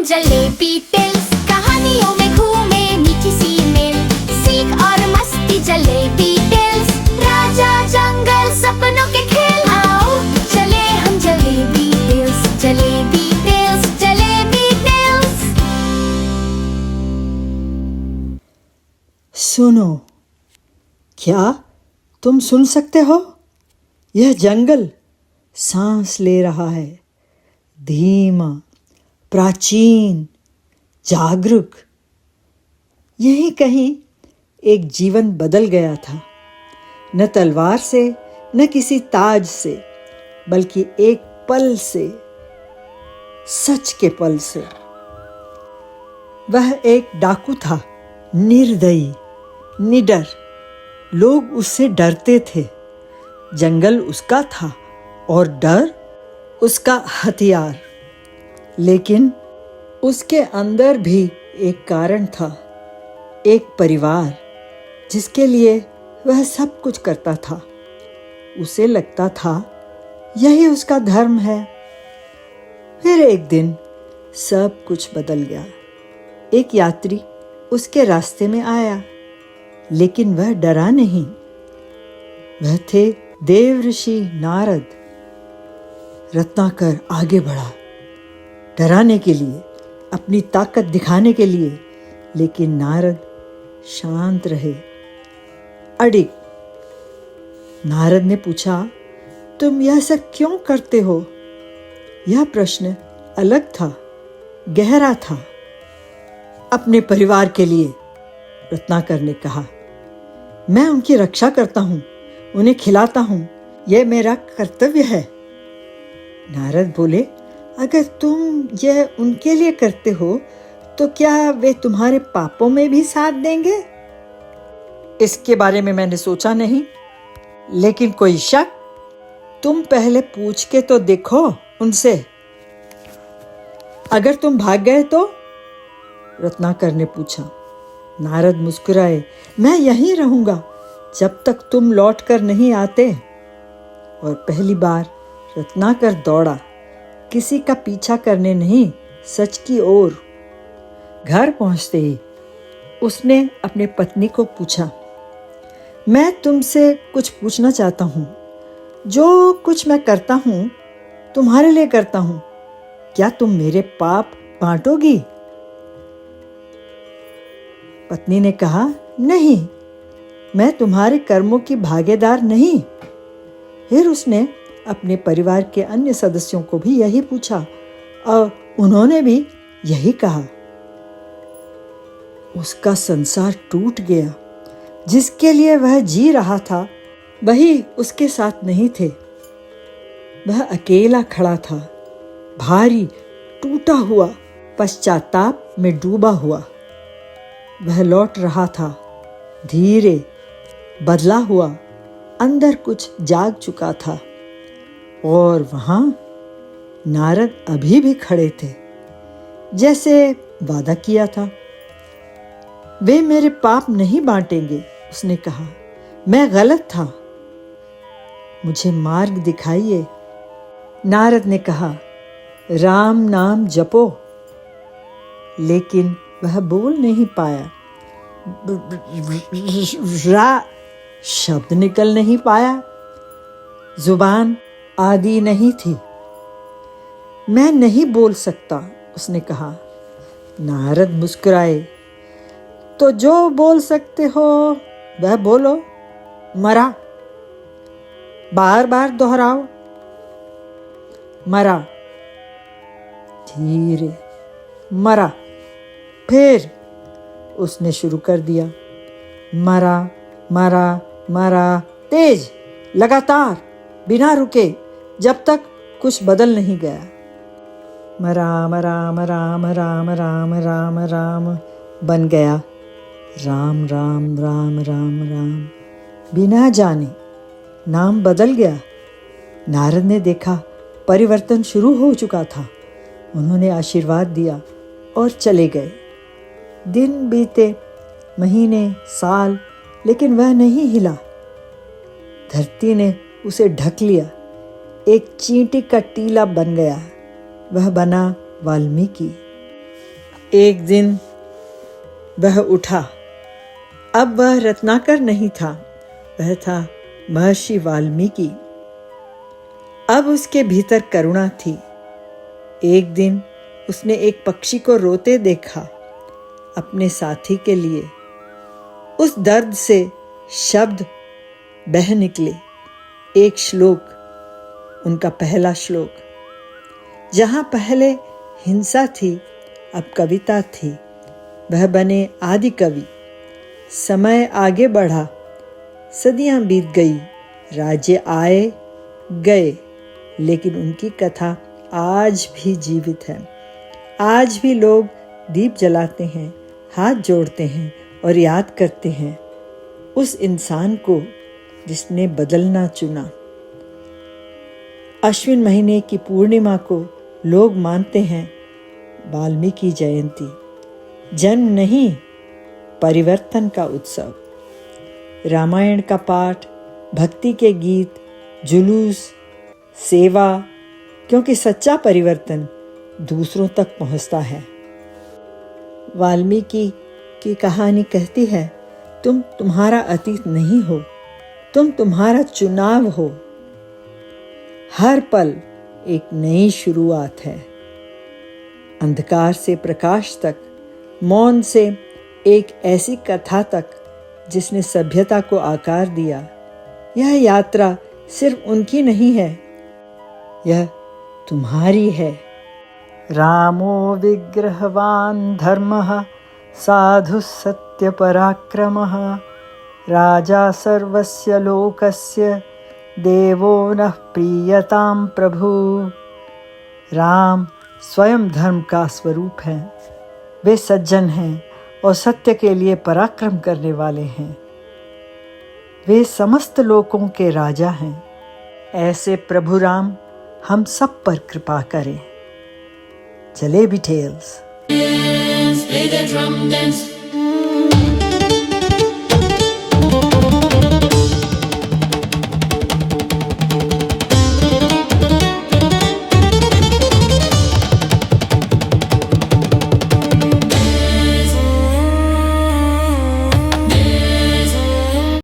हम जलेबी टेल्स, कहानियों में घूमे मीठी सी मेल, सीख और मस्ती जलेबी टेल्स, राजा जंगल सपनों के खेल। आओ चले हम Jalebi Tales, Jalebi Tales, Jalebi Tales. सुनो, क्या तुम सुन सकते हो? यह जंगल सांस ले रहा है, धीमा, प्राचीन, जागरूक। यहीं कहीं एक जीवन बदल गया था, न तलवार से, न किसी ताज से, बल्कि एक पल से, सच के पल से। वह एक डाकू था, निर्दयी, निडर। लोग उससे डरते थे। जंगल उसका था और डर उसका हथियार। लेकिन उसके अंदर भी एक कारण था, एक परिवार जिसके लिए वह सब कुछ करता था। उसे लगता था यही उसका धर्म है। फिर एक दिन सब कुछ बदल गया। एक यात्री उसके रास्ते में आया, लेकिन वह डरा नहीं। वह थे देवऋषि नारद। रत्नाकर आगे बढ़ा, डराने के लिए, अपनी ताकत दिखाने के लिए, लेकिन नारद शांत रहे, अडिग। नारद ने पूछा, तुम यह सब क्यों करते हो? यह प्रश्न अलग था, गहरा था। अपने परिवार के लिए, रत्नाकर ने कहा। मैं उनकी रक्षा करता हूँ, उन्हें खिलाता हूँ, यह मेरा कर्तव्य है। नारद बोले, अगर तुम यह उनके लिए करते हो तो क्या वे तुम्हारे पापों में भी साथ देंगे? इसके बारे में मैंने सोचा नहीं, लेकिन कोई शक? तुम पहले पूछ के तो देखो उनसे। अगर तुम भाग गए तो? रत्नाकर ने पूछा। नारद मुस्कुराए, मैं यहीं रहूंगा जब तक तुम लौट कर नहीं आते। और पहली बार रत्नाकर दौड़ा, किसी का पीछा करने नहीं, सच की ओर। घर पहुंचते ही उसने अपने पत्नी को पूछा, मैं तुमसे कुछ पूछना चाहता हूँ। जो कुछ मैं करता हूँ तुम्हारे लिए करता हूँ, क्या तुम मेरे पाप बांटोगी? पत्नी ने कहा, नहीं, मैं तुम्हारे कर्मों की भागीदार नहीं। फिर उसने अपने परिवार के अन्य सदस्यों को भी यही पूछा और उन्होंने भी यही कहा। उसका संसार टूट गया। जिसके लिए वह जी रहा था वही उसके साथ नहीं थे। वह अकेला खड़ा था, भारी, टूटा हुआ, पश्चाताप में डूबा हुआ। वह लौट रहा था, धीरे, बदला हुआ, अंदर कुछ जाग चुका था। और वहां नारद अभी भी खड़े थे, जैसे वादा किया था। वे मेरे पाप नहीं बांटेंगे, उसने कहा। मैं गलत था, मुझे मार्ग दिखाइए। नारद ने कहा, राम नाम जपो। लेकिन वह बोल नहीं पाया। रा शब्द निकल नहीं पाया। जुबान आदि नहीं थी। मैं नहीं बोल सकता, उसने कहा। नारद मुस्कुराए, तो जो बोल सकते हो वह बोलो। मरा। बार बार दोहराओ। मरा। धीरे, मरा। फिर उसने शुरू कर दिया, मरा, मरा, मरा, तेज, लगातार, बिना रुके, जब तक कुछ बदल नहीं गया। राम राम राम राम राम राम राम बन गया राम राम राम राम राम। बिना जाने नाम बदल गया। नारद ने देखा परिवर्तन शुरू हो चुका था। उन्होंने आशीर्वाद दिया और चले गए। दिन बीते, महीने, साल, लेकिन वह नहीं हिला। धरती ने उसे ढक लिया। एक चींटी का टीला बन गया। वह बना वाल्मीकि। एक दिन वह उठा। अब वह रत्नाकर नहीं था, वह था महर्षि वाल्मीकि। अब उसके भीतर करुणा थी। एक दिन उसने एक पक्षी को रोते देखा। अपने साथी के लिए उस दर्द से शब्द बह निकले। एक श्लोक, उनका पहला श्लोक। जहाँ पहले हिंसा थी, अब कविता थी। वह बने आदि कवि। समय आगे बढ़ा, सदियां बीत गई, राज्य आए गए, लेकिन उनकी कथा आज भी जीवित है। आज भी लोग दीप जलाते हैं, हाथ जोड़ते हैं और याद करते हैं उस इंसान को जिसने बदलना चुना। अश्विन महीने की पूर्णिमा को लोग मानते हैं वाल्मीकि जयंती। जन्म नहीं, परिवर्तन का उत्सव। रामायण का पाठ, भक्ति के गीत, जुलूस, सेवा, क्योंकि सच्चा परिवर्तन दूसरों तक पहुंचता है। वाल्मीकि की कहानी कहती है, तुम तुम्हारा अतीत नहीं हो, तुम तुम्हारा चुनाव हो। हर पल एक नई शुरुआत है। अंधकार से प्रकाश तक, मौन से एक ऐसी कथा तक जिसने सभ्यता को आकार दिया। यह यात्रा सिर्फ उनकी नहीं है, यह तुम्हारी है। रामो विग्रहवान धर्मः साधु सत्य पराक्रमः राजा सर्वस्य लोकस्य देवो नः प्रीयताम प्रभु। राम स्वयं धर्म का स्वरूप हैं। वे सज्जन हैं और सत्य के लिए पराक्रम करने वाले हैं। वे समस्त लोकों के राजा हैं। ऐसे प्रभु राम हम सब पर कृपा करें। Jalebi Tales. Play the drum dance.